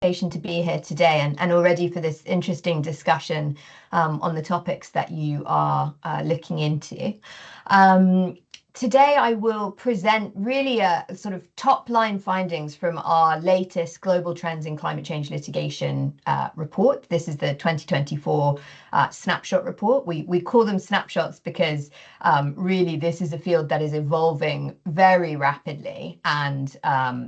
To be here today and already for this interesting discussion on the topics that you are looking into. Today I will present really a sort of top-line findings from our latest Global Trends in Climate Change Litigation report. This is the 2024 snapshot report. We call them snapshots because really this is a field that is evolving very rapidly, and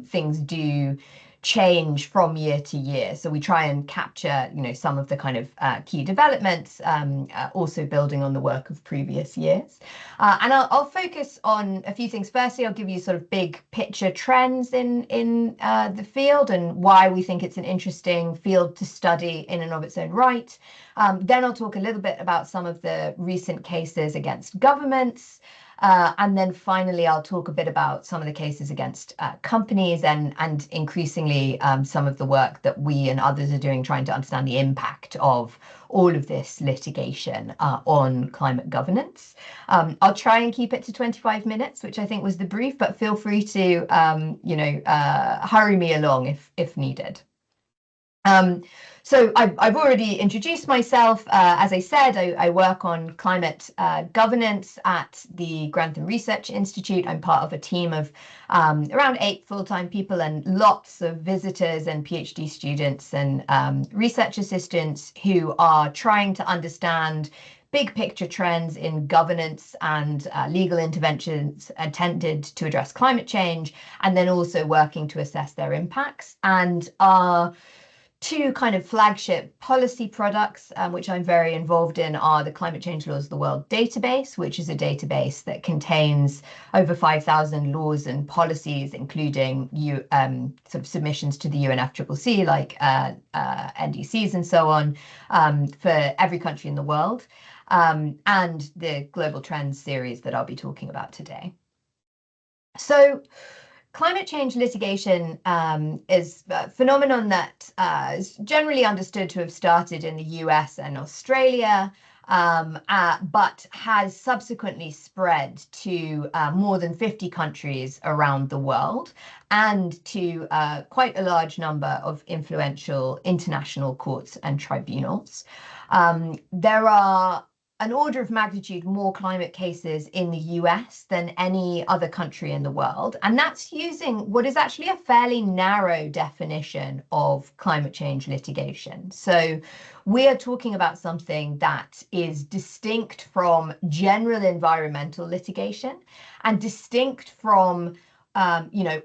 things do change from year to year. So we try and capture, some of the kind of key developments, also building on the work of previous years. And I'll focus on a few things. Firstly, I'll give you sort of big picture trends in the field and why we think it's an interesting field to study in and of its own right. Then I'll talk a little bit about some of the recent cases against governments. And then finally, I'll talk a bit about some of the cases against companies and increasingly some of the work that we and others are doing trying to understand the impact of all of this litigation on climate governance. I'll try and keep it to 25 minutes, which I think was the brief, but feel free to, hurry me along if needed. So I've already introduced myself. As I said, I work on climate governance at the Grantham Research Institute. I'm part of a team of around 8 full-time people and lots of visitors and PhD students and research assistants who are trying to understand big picture trends in governance and legal interventions intended to address climate change, and then also working to assess their impacts. And our two kind of flagship policy products, which I'm very involved in, are the Climate Change Laws of the World database, which is a database that contains over 5,000 laws and policies, including sort of submissions to the UNFCCC, like NDCs and so on, for every country in the world, and the Global Trends series that I'll be talking about today. So, climate change litigation is a phenomenon that is generally understood to have started in the US and Australia, but has subsequently spread to more than 50 countries around the world and to quite a large number of influential international courts and tribunals. There are an order of magnitude more climate cases in the US than any other country in the world. And that's using what is actually a fairly narrow definition of climate change litigation. So we are talking about something that is distinct from general environmental litigation and distinct from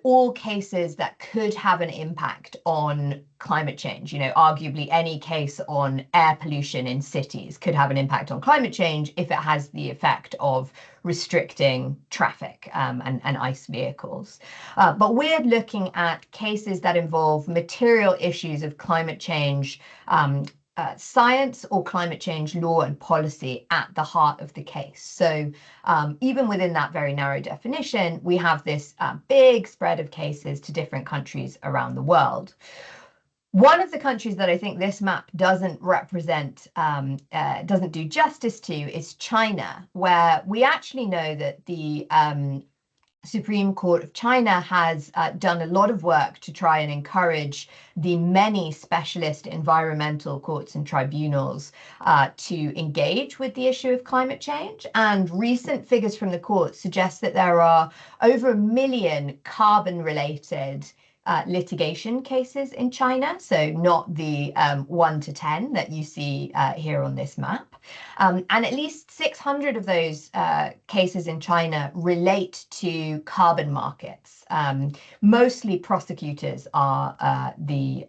all cases that could have an impact on climate change. Arguably any case on air pollution in cities could have an impact on climate change if it has the effect of restricting traffic and ICE vehicles. But we're looking at cases that involve material issues of climate change science or climate change law and policy at the heart of the case. So even within that very narrow definition, we have this big spread of cases to different countries around the world. One of the countries that I think this map doesn't represent, doesn't do justice to, is China, where we actually know that the Supreme Court of China has done a lot of work to try and encourage the many specialist environmental courts and tribunals to engage with the issue of climate change. And recent figures from the court suggest that there are over 1 million carbon-related litigation cases in China, so not the 1 to 10 that you see here on this map. And at least 600 of those cases in China relate to carbon markets. Mostly prosecutors are the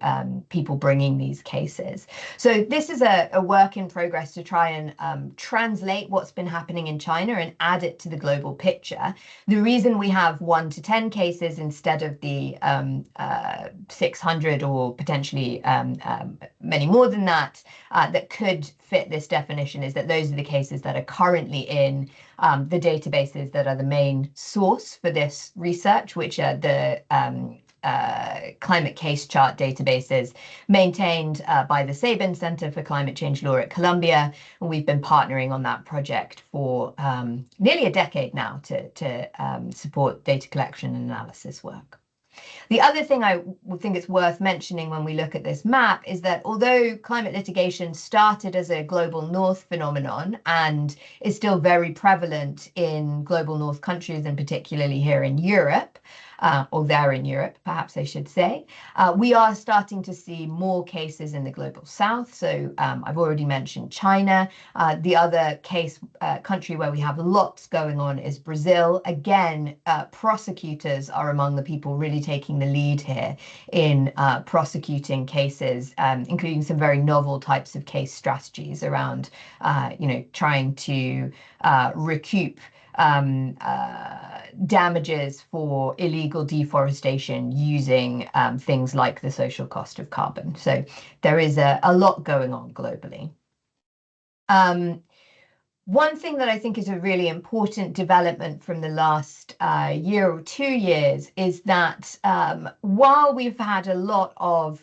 people bringing these cases. So this is a work in progress to try and translate what's been happening in China and add it to the global picture. The reason we have 1 to 10 cases instead of the 600 or potentially many more than that, that could fit this definition is that those are the cases that are currently in the databases that are the main source for this research, which are the climate case chart databases maintained by the Sabin Center for Climate Change Law at Columbia. And we've been partnering on that project for nearly a decade now to support data collection and analysis work. The other thing I would think it's worth mentioning when we look at this map is that although climate litigation started as a global north phenomenon and is still very prevalent in global north countries, and particularly here in Europe, or there in Europe, perhaps I should say, we are starting to see more cases in the global south. So I've already mentioned China. The other country where we have lots going on is Brazil. Again, prosecutors are among the people really taking the lead here in prosecuting cases, including some very novel types of case strategies around, trying to recoup damages for illegal deforestation using things like the social cost of carbon. So there is a lot going on globally. One thing that I think is a really important development from the last year or 2 years is that while we've had a lot of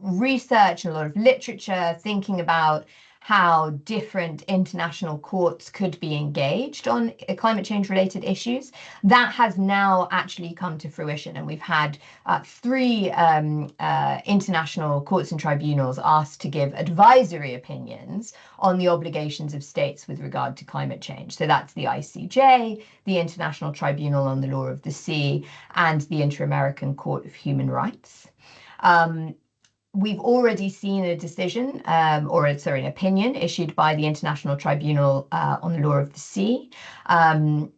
research and a lot of literature thinking about how different international courts could be engaged on climate change related issues, that has now actually come to fruition. And we've had 3 international courts and tribunals asked to give advisory opinions on the obligations of states with regard to climate change. So that's the ICJ, the International Tribunal on the Law of the Sea, and the Inter-American Court of Human Rights. We've already seen a decision, an opinion issued by the International Tribunal on the Law of the Sea. And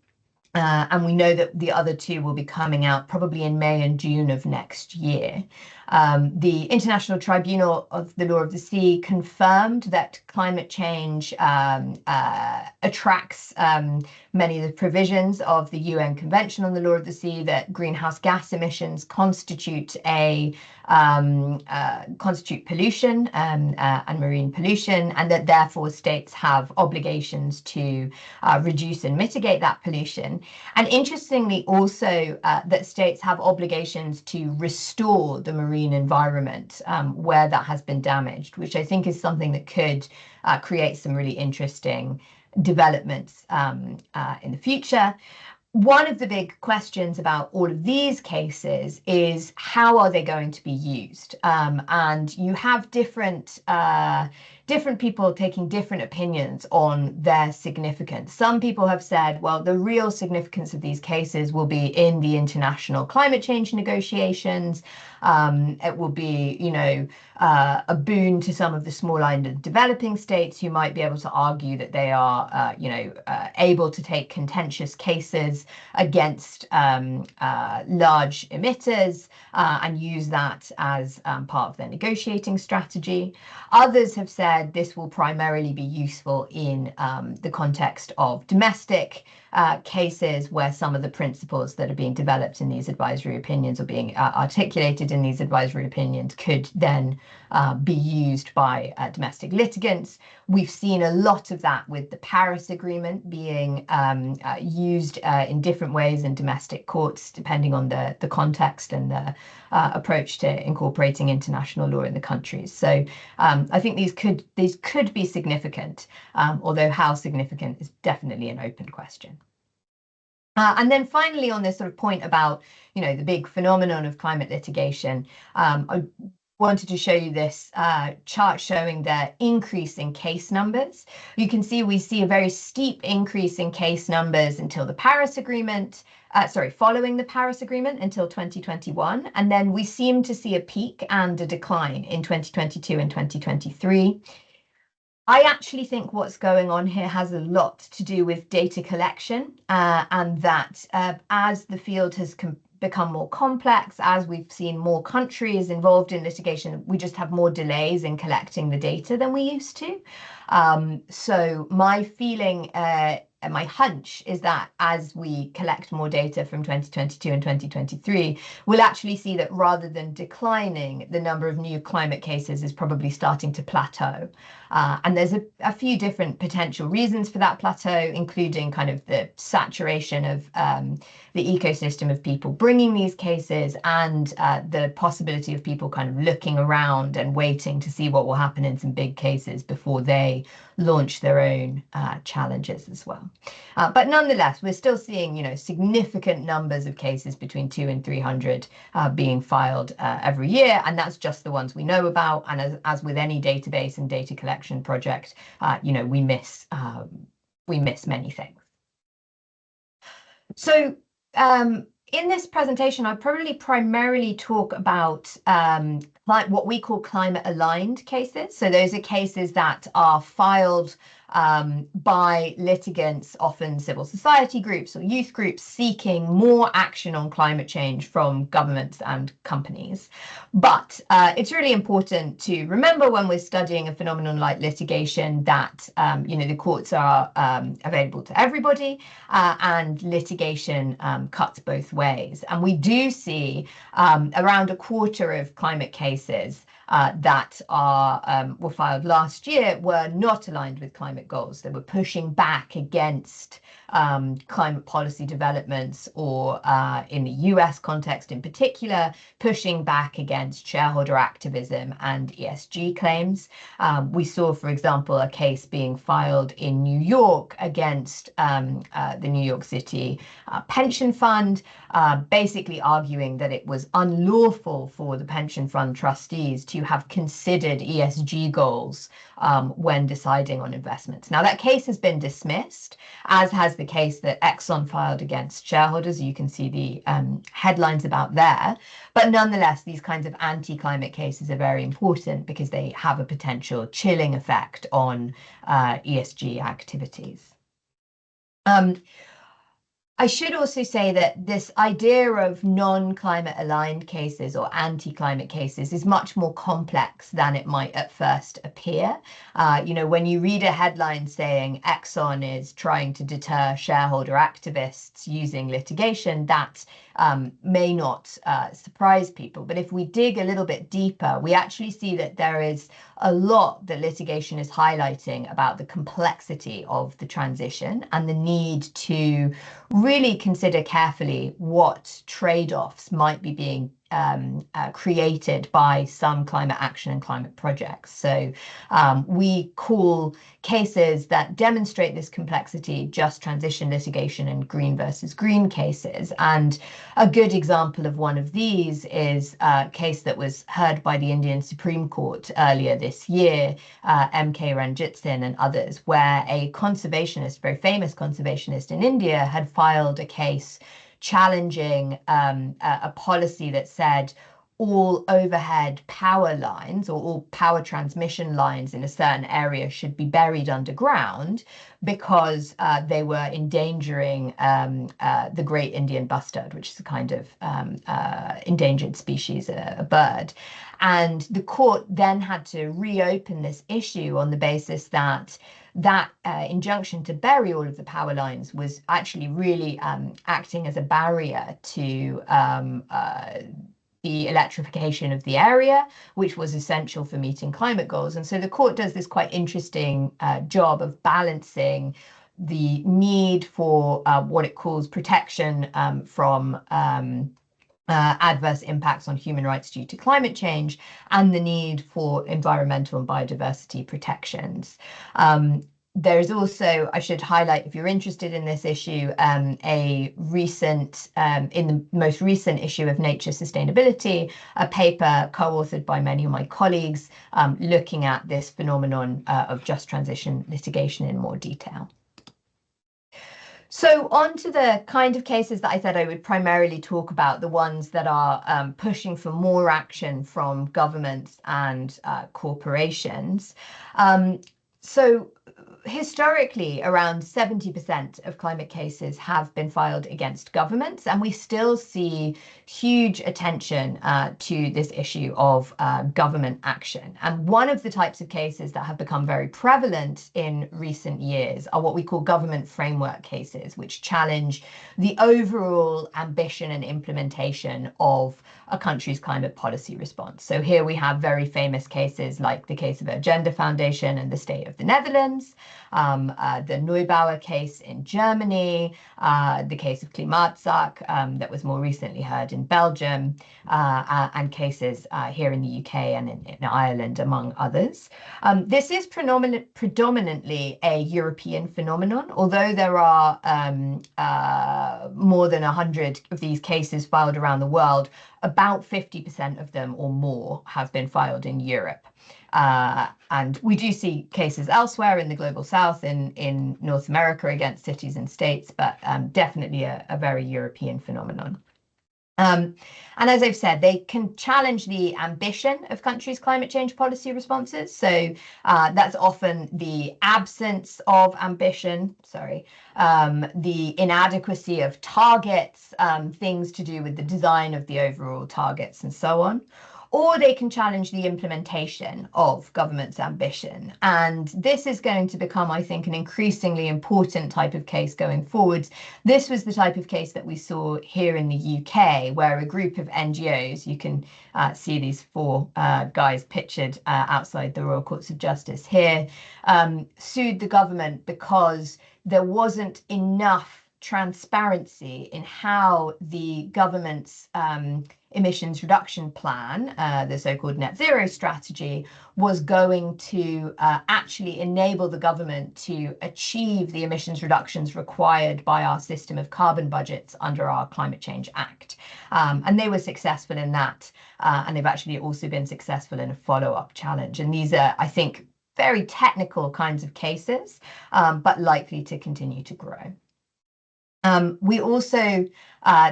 we know that the other 2 will be coming out probably in May and June of next year. The International Tribunal of the Law of the Sea confirmed that climate change attracts many of the provisions of the UN Convention on the Law of the Sea, that greenhouse gas emissions constitute pollution and marine pollution, and that therefore states have obligations to reduce and mitigate that pollution. And interestingly also that states have obligations to restore the marine environment where that has been damaged, which I think is something that could create some really interesting developments in the future. One of the big questions about all of these cases is how are they going to be used? And you have different people taking different opinions on their significance. Some people have said, well, the real significance of these cases will be in the international climate change negotiations. It will be, a boon to some of the small island developing states who might be able to argue that they are, able to take contentious cases against large emitters and use that as part of their negotiating strategy. Others have said this will primarily be useful in the context of domestic cases where some of the principles that are being developed in these advisory opinions or being articulated in these advisory opinions could then be used by domestic litigants. We've seen a lot of that with the Paris Agreement being used in different ways in domestic courts, depending on the context and the approach to incorporating international law in the countries. So I think these could be significant, although how significant is definitely an open question. And then finally, on this sort of point about, the big phenomenon of climate litigation, I wanted to show you this chart showing the increase in case numbers. You can see we see a very steep increase in case numbers until the Paris Agreement, following the Paris Agreement until 2021. And then we seem to see a peak and a decline in 2022 and 2023. I actually think what's going on here has a lot to do with data collection and that as the field has become more complex, as we've seen more countries involved in litigation, we just have more delays in collecting the data than we used to. So my feeling and my hunch is that as we collect more data from 2022 and 2023, we'll actually see that rather than declining, the number of new climate cases is probably starting to plateau. And there's a few different potential reasons for that plateau, including kind of the saturation of the ecosystem of people bringing these cases and the possibility of people kind of looking around and waiting to see what will happen in some big cases before they launch their own challenges as well. But nonetheless, we're still seeing, significant numbers of cases between 200 and 300 being filed every year, and that's just the ones we know about. And as with any database and data collection project, we miss many things. So in this presentation, I'll probably primarily talk about what we call climate-aligned cases. So those are cases that are filed by litigants, often civil society groups or youth groups, seeking more action on climate change from governments and companies. But it's really important to remember when we're studying a phenomenon like litigation that the courts are available to everybody, and litigation cuts both ways. And we do see around a quarter of climate cases that were filed last year were not aligned with climate goals. They were pushing back against climate policy developments, or in the US context in particular, pushing back against shareholder activism and ESG claims. We saw, for example, a case being filed in New York against the New York City pension fund, basically arguing that it was unlawful for the pension fund trustees to have considered ESG goals when deciding on investments. Now, that case has been dismissed, as has the case that Exxon filed against shareholders. You can see the headlines about there. But nonetheless, these kinds of anti-climate cases are very important because they have a potential chilling effect on ESG activities. I should also say that this idea of non-climate aligned cases or anti-climate cases is much more complex than it might at first appear. When you read a headline saying Exxon is trying to deter shareholder activists using litigation, that may not surprise people. But if we dig a little bit deeper, we actually see that there is a lot that litigation is highlighting about the complexity of the transition and the need to really consider carefully what trade-offs might be being created by some climate action and climate projects. So we call cases that demonstrate this complexity just transition litigation and green versus green cases. And a good example of one of these is a case that was heard by the Indian Supreme Court earlier this year, M.K. Ranjit and others, where a conservationist, very famous conservationist in India, had filed a case challenging a policy that said all overhead power lines or all power transmission lines in a certain area should be buried underground because they were endangering the great Indian bustard, which is a kind of endangered species, a bird. And the court then had to reopen this issue on the basis that injunction to bury all of the power lines was actually really acting as a barrier to the electrification of the area, which was essential for meeting climate goals. And so the court does this quite interesting job of balancing the need for what it calls protection from adverse impacts on human rights due to climate change and the need for environmental and biodiversity protections. There is also, I should highlight, if you're interested in this issue, a recent, in the most recent issue of Nature Sustainability, a paper co-authored by many of my colleagues looking at this phenomenon of just transition litigation in more detail. So on to the kind of cases that I said I would primarily talk about, the ones that are pushing for more action from governments and corporations. So historically, around 70% of climate cases have been filed against governments, and we still see huge attention to this issue of government action. And one of the types of cases that have become very prevalent in recent years are what we call government framework cases, which challenge the overall ambition and implementation of a country's climate policy response. So here we have very famous cases like the case of Agenda Foundation and the state of the Netherlands, the Neubauer case in Germany, the case of Klimaatzaak that was more recently heard in Belgium, and cases here in the UK and in Ireland, among others. This is predominantly a European phenomenon, although there are more than 100 of these cases filed around the world. About 50% of them or more have been filed in Europe. And we do see cases elsewhere in the global south, in North America against cities and states, but definitely a very European phenomenon. And as I've said, they can challenge the ambition of countries' climate change policy responses. So that's often the absence of ambition, the inadequacy of targets, things to do with the design of the overall targets and so on. Or they can challenge the implementation of government's ambition. And this is going to become, I think, an increasingly important type of case going forwards. This was the type of case that we saw here in the UK, where a group of NGOs, you can see these four guys pictured outside the Royal Courts of Justice here, sued the government because there wasn't enough transparency in how the government's emissions reduction plan, the so-called net zero strategy, was going to actually enable the government to achieve the emissions reductions required by our system of carbon budgets under our Climate Change Act. And they were successful in that. And they've actually also been successful in a follow-up challenge. And these are, I think, very technical kinds of cases, but likely to continue to grow. We also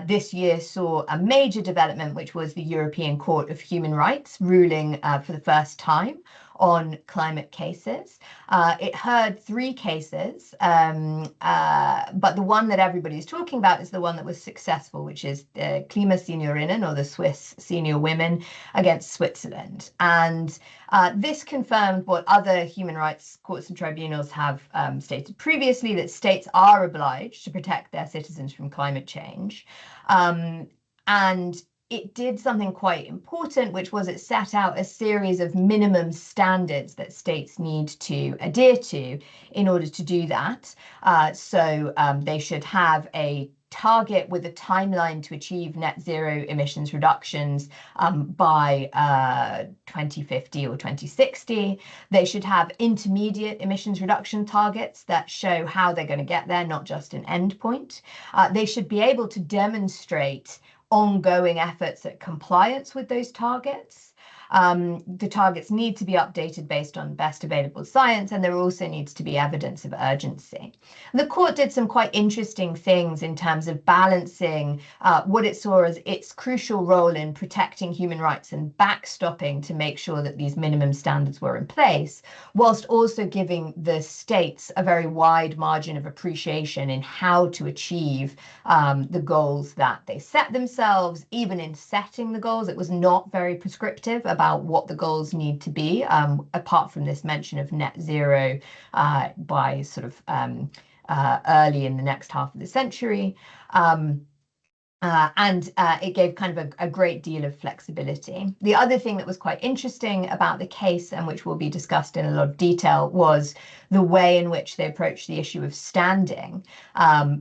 this year saw a major development, which was the European Court of Human Rights ruling for the first time on climate cases. It heard 3 cases, but the one that everybody's talking about is the one that was successful, which is the Klimaseniorinnen, or the Swiss senior women, against Switzerland. And this confirmed what other human rights courts and tribunals have stated previously, that states are obliged to protect their citizens from climate change. And it did something quite important, which was it set out a series of minimum standards that states need to adhere to in order to do that. So they should have a target with a timeline to achieve net zero emissions reductions by 2050 or 2060. They should have intermediate emissions reduction targets that show how they're going to get there, not just an endpoint. They should be able to demonstrate ongoing efforts at compliance with those targets. The targets need to be updated based on best available science, and there also needs to be evidence of urgency. The court did some quite interesting things in terms of balancing what it saw as its crucial role in protecting human rights and backstopping to make sure that these minimum standards were in place, whilst also giving the states a very wide margin of appreciation in how to achieve the goals that they set themselves. Even in setting the goals, it was not very prescriptive about what the goals need to be, apart from this mention of net zero by sort of early in the next half of the century. And it gave kind of a great deal of flexibility. The other thing that was quite interesting about the case, and which will be discussed in a lot of detail, was the way in which they approached the issue of standing,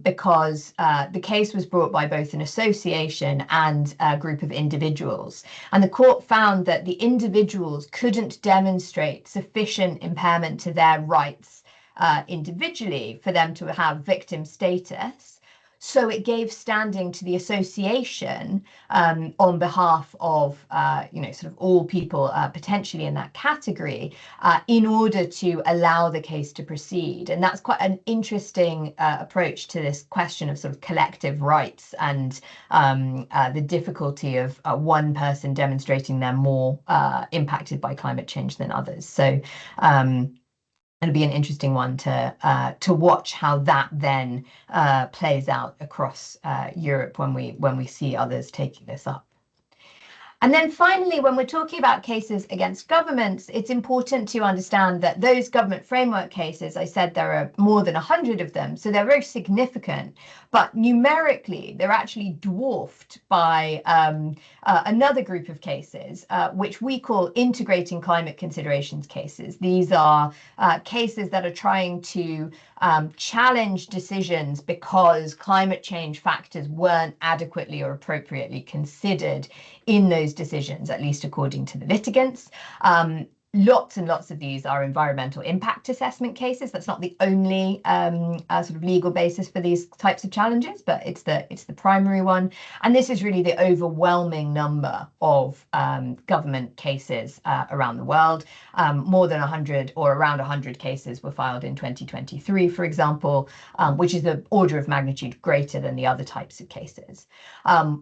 because the case was brought by both an association and a group of individuals. And the court found that the individuals couldn't demonstrate sufficient impairment to their rights individually for them to have victim status. So it gave standing to the association on behalf of, sort of all people potentially in that category, in order to allow the case to proceed. And that's quite an interesting approach to this question of sort of collective rights and the difficulty of one person demonstrating they're more impacted by climate change than others. So it'll be an interesting one to watch how that then plays out across Europe when we see others taking this up. And then finally, when we're talking about cases against governments, it's important to understand that those government framework cases, I said there are more than 100 of them, so they're very significant, but numerically, they're actually dwarfed by another group of cases, which we call integrating climate considerations cases. These are cases that are trying to challenge decisions because climate change factors weren't adequately or appropriately considered in those decisions, at least according to the litigants. Lots and lots of these are environmental impact assessment cases. That's not the only sort of legal basis for these types of challenges, but it's the primary one. And this is really the overwhelming number of government cases around the world. More than 100 or around 100 cases were filed in 2023, for example, which is the order of magnitude greater than the other types of cases.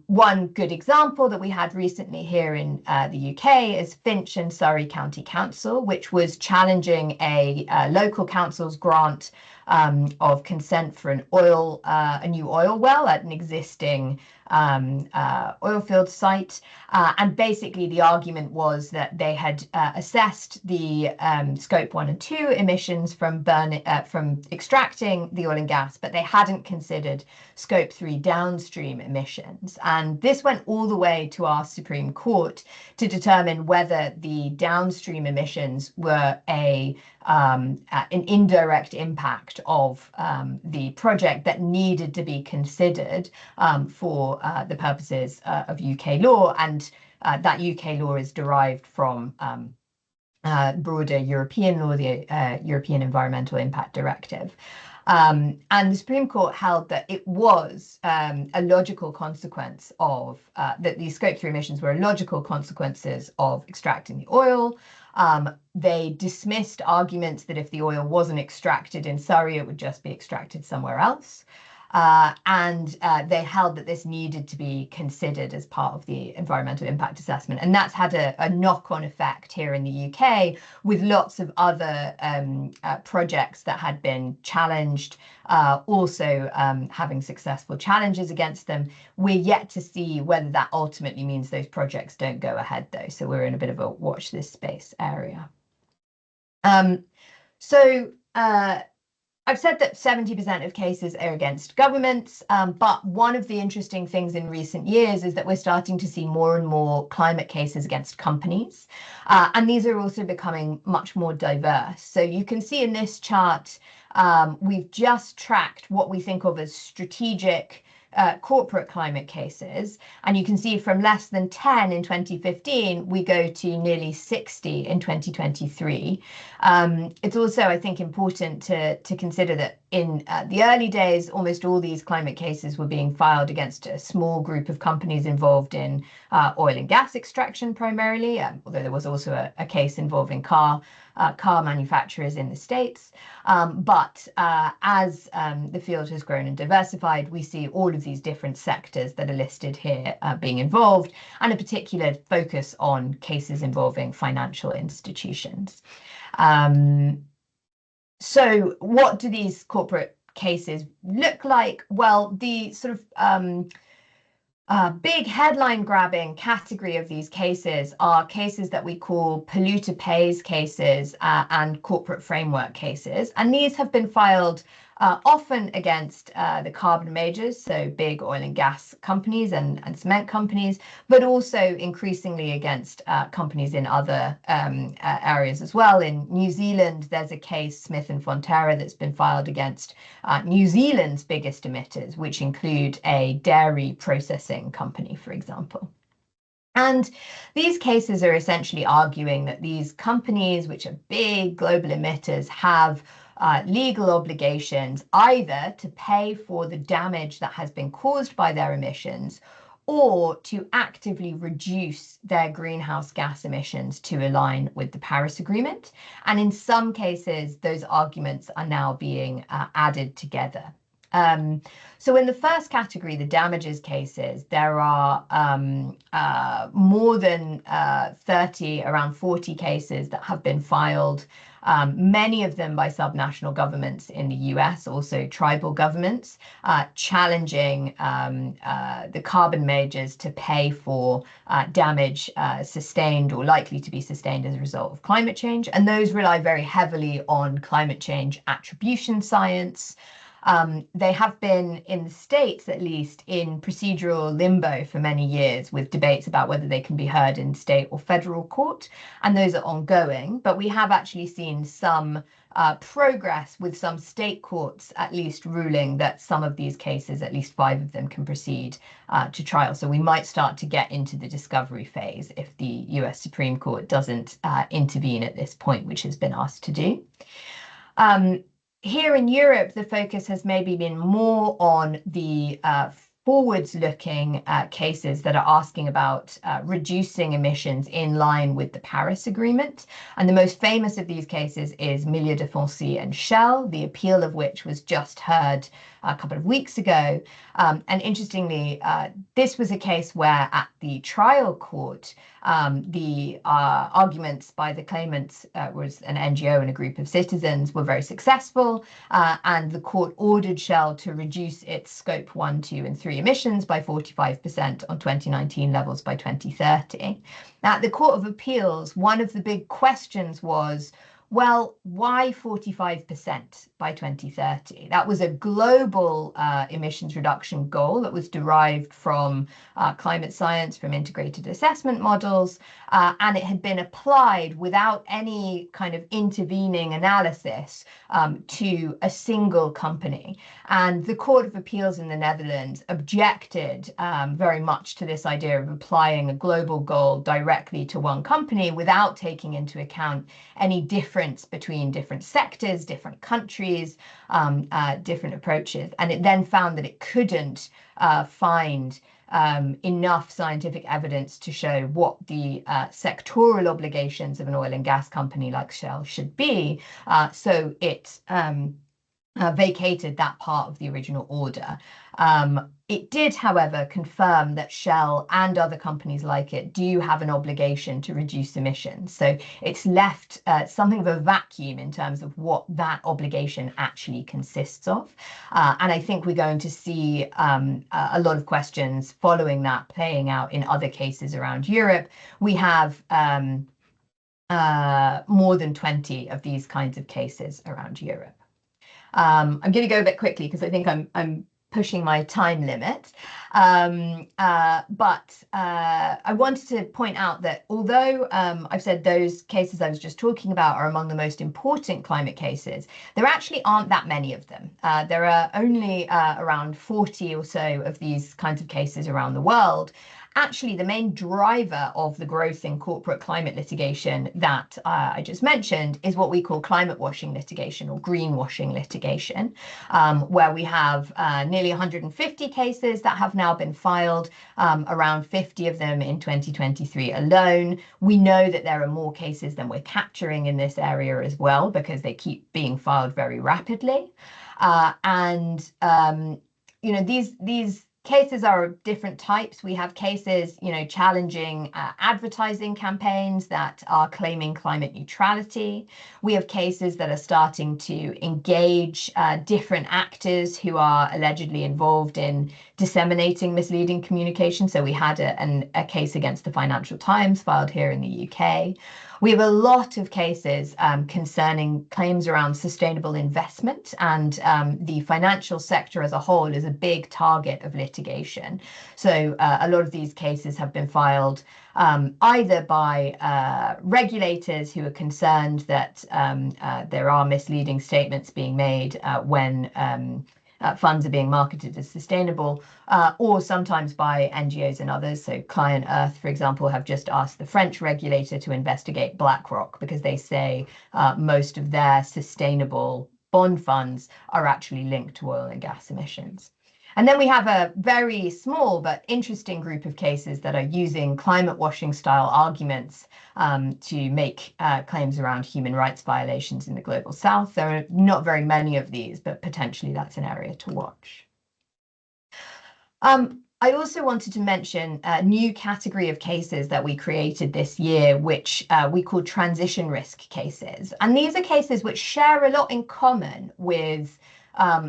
One good example that we had recently here in the UK is Finch and Surrey County Council, which was challenging a local council's grant of consent for a new oil well at an existing oil field site. And basically the argument was that they had assessed the scope 1 and 2 emissions from extracting the oil and gas, but they hadn't considered scope 3 downstream emissions. And this went all the way to our Supreme Court to determine whether the downstream emissions were an indirect impact of the project that needed to be considered for the purposes of UK law, and that UK law is derived from broader European law, the European Environmental Impact Directive. And the Supreme Court held that it was a logical consequence of that these scope 3 emissions were logical consequences of extracting the oil. They dismissed arguments that if the oil wasn't extracted in Surrey, it would just be extracted somewhere else. And they held that this needed to be considered as part of the environmental impact assessment. And that's had a knock-on effect here in the UK, with lots of other projects that had been challenged, also having successful challenges against them. We're yet to see whether that ultimately means those projects don't go ahead, though. So we're in a bit of a watch this space area. I've said that 70% of cases are against governments, but one of the interesting things in recent years is that we're starting to see more and more climate cases against companies. And these are also becoming much more diverse. So you can see in this chart, we've just tracked what we think of as strategic corporate climate cases, and you can see from less than 10 in 2015 we go to nearly 60 in 2023. It's also, I think, important to consider that in the early days, almost all these climate cases were being filed against a small group of companies involved in oil and gas extraction primarily, although there was also a case involving car manufacturers in the States. But as the field has grown and diversified, we see all of these different sectors that are listed here being involved, and a particular focus on cases involving financial institutions. So what do these corporate cases look like? Well, the sort of big headline grabbing category of these cases are cases that we call polluter pays cases and corporate framework cases. And these have been filed often against the carbon majors, so big oil and gas companies and cement companies, but also increasingly against companies in other areas as well. In New Zealand, there's a case, Smith and Fonterra, that's been filed against New Zealand's biggest emitters, which include a dairy processing company, for example. And these cases are essentially arguing that these companies, which are big global emitters, have legal obligations either to pay for the damage that has been caused by their emissions, or to actively reduce their greenhouse gas emissions to align with the Paris Agreement. And in some cases, those arguments are now being added together. So in the first category, the damages cases, there are more than 30, around 40 cases that have been filed, many of them by subnational governments in the US, also tribal governments, challenging the carbon majors to pay for damage sustained or likely to be sustained as a result of climate change. And those rely very heavily on climate change attribution science. They have been, in the States at least, in procedural limbo for many years, with debates about whether they can be heard in state or federal court, and those are ongoing. But we have actually seen some progress with some state courts at least ruling that some of these cases, at least 5 of them, can proceed to trial. So we might start to get into the discovery phase if the US Supreme Court doesn't intervene at this point, which has been asked to do. Here in Europe, the focus has maybe been more on the forwards-looking cases that are asking about reducing emissions in line with the Paris Agreement. And the most famous of these cases is Milieu de Foncy and Shell, the appeal of which was just heard a couple of weeks ago. And interestingly, this was a case where at the trial court, the arguments by the claimants, was an NGO and a group of citizens, were very successful, and the court ordered Shell to reduce its scope 1, 2, and 3 emissions by 45% on 2019 levels by 2030. Now, at the Court of Appeals, one of the big questions was, well, why 45% by 2030? That was a global emissions reduction goal that was derived from climate science, from integrated assessment models, and it had been applied without any kind of intervening analysis to a single company. And the Court of Appeals in the Netherlands objected very much to this idea of applying a global goal directly to one company without taking into account any difference between different sectors, different countries, different approaches. And it then found that it couldn't find enough scientific evidence to show what the sectoral obligations of an oil and gas company like Shell should be. So it vacated that part of the original order. It did, however, confirm that Shell and other companies like it do have an obligation to reduce emissions. So it's left something of a vacuum in terms of what that obligation actually consists of. And I think we're going to see a lot of questions following that playing out in other cases around Europe. We have more than 20 of these kinds of cases around Europe. I'm going to go a bit quickly because I think I'm pushing my time limit. But I wanted to point out that although I've said those cases I was just talking about are among the most important climate cases, there actually aren't that many of them. There are only around 40 or so of these kinds of cases around the world. Actually, the main driver of the growth in corporate climate litigation that I just mentioned is what we call climate washing litigation or greenwashing litigation, where we have nearly 150 cases that have now been filed, around 50 of them in 2023 alone. We know that there are more cases than we're capturing in this area as well, because they keep being filed very rapidly. You know, these cases are of different types. We have cases, you know, challenging advertising campaigns that are claiming climate neutrality. We have cases that are starting to engage different actors who are allegedly involved in disseminating misleading communication. So we had a case against the Financial Times filed here in the UK. We have a lot of cases concerning claims around sustainable investment, and the financial sector as a whole is a big target of litigation. So a lot of these cases have been filed either by regulators who are concerned that there are misleading statements being made when funds are being marketed as sustainable, or sometimes by NGOs and others. So Client Earth, for example, have just asked the French regulator to investigate BlackRock because they say most of their sustainable bond funds are actually linked to oil and gas emissions. And then we have a very small but interesting group of cases that are using climate washing style arguments to make claims around human rights violations in the global south. There are not very many of these, but potentially that's an area to watch. I also wanted to mention a new category of cases that we created this year, which we call transition risk cases. And these are cases which share a lot in common with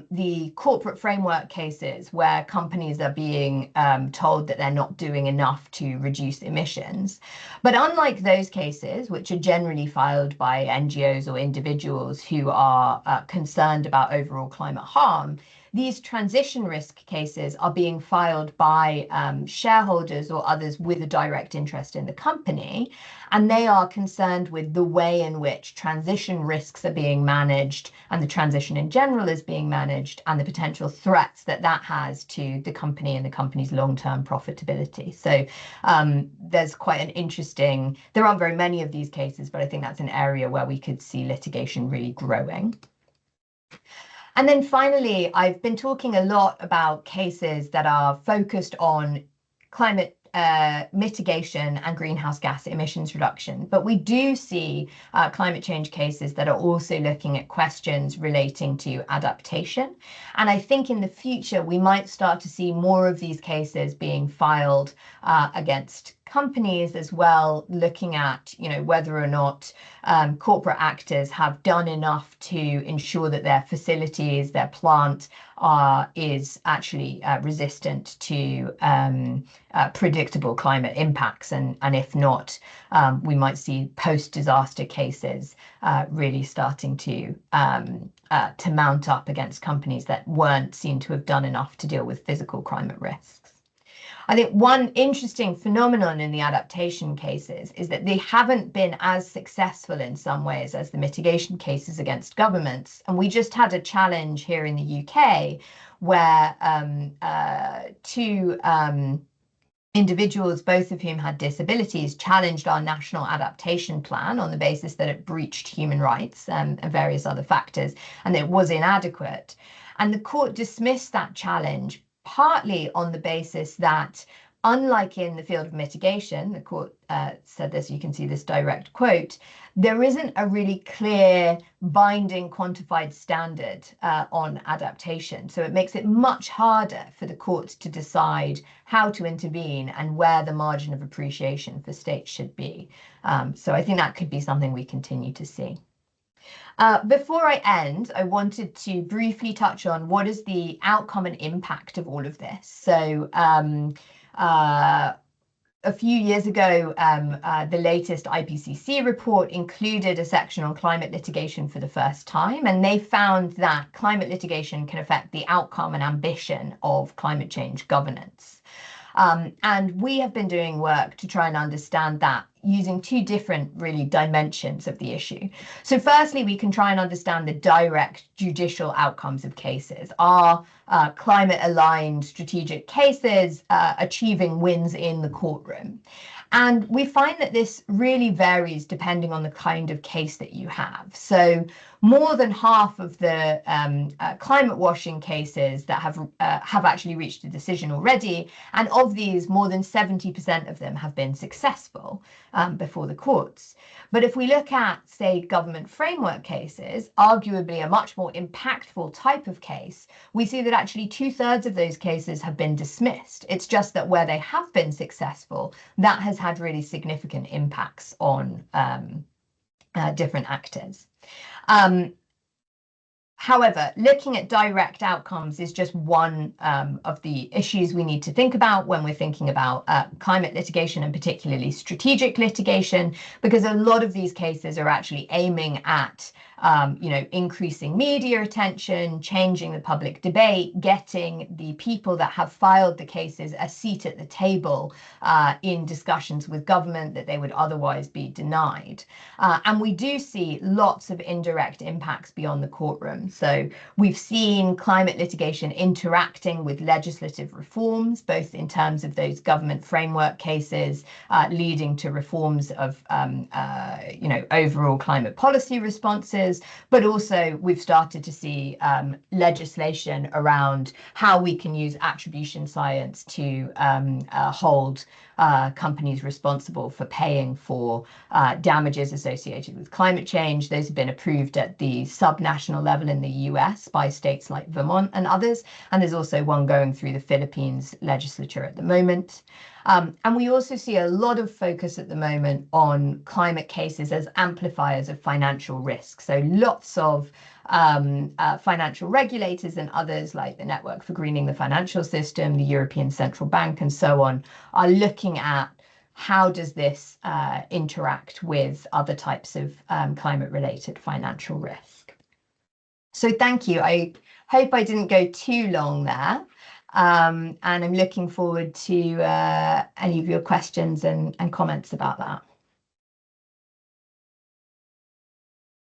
the corporate framework cases where companies are being told that they're not doing enough to reduce emissions. But unlike those cases, which are generally filed by NGOs or individuals who are concerned about overall climate harm, these transition risk cases are being filed by shareholders or others with a direct interest in the company, and they are concerned with the way in which transition risks are being managed and the transition in general is being managed and the potential threats that that has to the company and the company's long-term profitability. So there's quite an interesting, there aren't very many of these cases, but I think that's an area where we could see litigation really growing. And then finally, I've been talking a lot about cases that are focused on climate mitigation and greenhouse gas emissions reduction. But we do see climate change cases that are also looking at questions relating to adaptation. And I think in the future, we might start to see more of these cases being filed against companies as well, looking at, whether or not corporate actors have done enough to ensure that their facilities, their plant is actually resistant to predictable climate impacts. And if not, we might see post-disaster cases really starting to mount up against companies that weren't seen to have done enough to deal with physical climate risks. I think one interesting phenomenon in the adaptation cases is that they haven't been as successful in some ways as the mitigation cases against governments. And we just had a challenge here in the UK where two individuals, both of whom had disabilities, challenged our national adaptation plan on the basis that it breached human rights and various other factors, and it was inadequate. And the court dismissed that challenge partly on the basis that, unlike in the field of mitigation, the court said this, you can see this direct quote, there isn't a really clear binding quantified standard on adaptation. So it makes it much harder for the court to decide how to intervene and where the margin of appreciation for states should be. So I think that could be something we continue to see. Before I end, I wanted to briefly touch on what is the outcome and impact of all of this. So a few years ago, the latest IPCC report included a section on climate litigation for the first time, and they found that climate litigation can affect the outcome and ambition of climate change governance. And we have been doing work to try and understand that using two different really dimensions of the issue. So firstly, we can try and understand the direct judicial outcomes of cases. Are climate aligned strategic cases achieving wins in the courtroom? And we find that this really varies depending on the kind of case that you have. So more than half of the climate washing cases that have actually reached a decision already, and of these, more than 70% of them have been successful before the courts. But if we look at, say, government framework cases, arguably a much more impactful type of case, we see that actually 2/3 of those cases have been dismissed. It's just that where they have been successful, that has had really significant impacts on different actors. However, looking at direct outcomes is just one of the issues we need to think about when we're thinking about climate litigation, and particularly strategic litigation, because a lot of these cases are actually aiming at increasing media attention, changing the public debate, getting the people that have filed the cases a seat at the table in discussions with government that they would otherwise be denied. And we do see lots of indirect impacts beyond the courtroom. So we've seen climate litigation interacting with legislative reforms, both in terms of those government framework cases leading to reforms of overall climate policy responses, others, but also we've started to see legislation around how we can use attribution science to hold companies responsible for paying for damages associated with climate change. Those have been approved at the subnational level in the US by states like Vermont and others, and there's also one going through the Philippines legislature at the moment. And we also see a lot of focus at the moment on climate cases as amplifiers of financial risk. So lots of financial regulators and others like the Network for Greening the Financial System, the European Central Bank, and so on, are looking at how does this interact with other types of climate-related financial risk. So thank you. I hope I didn't go too long there. And I'm looking forward to any of your questions and comments about that.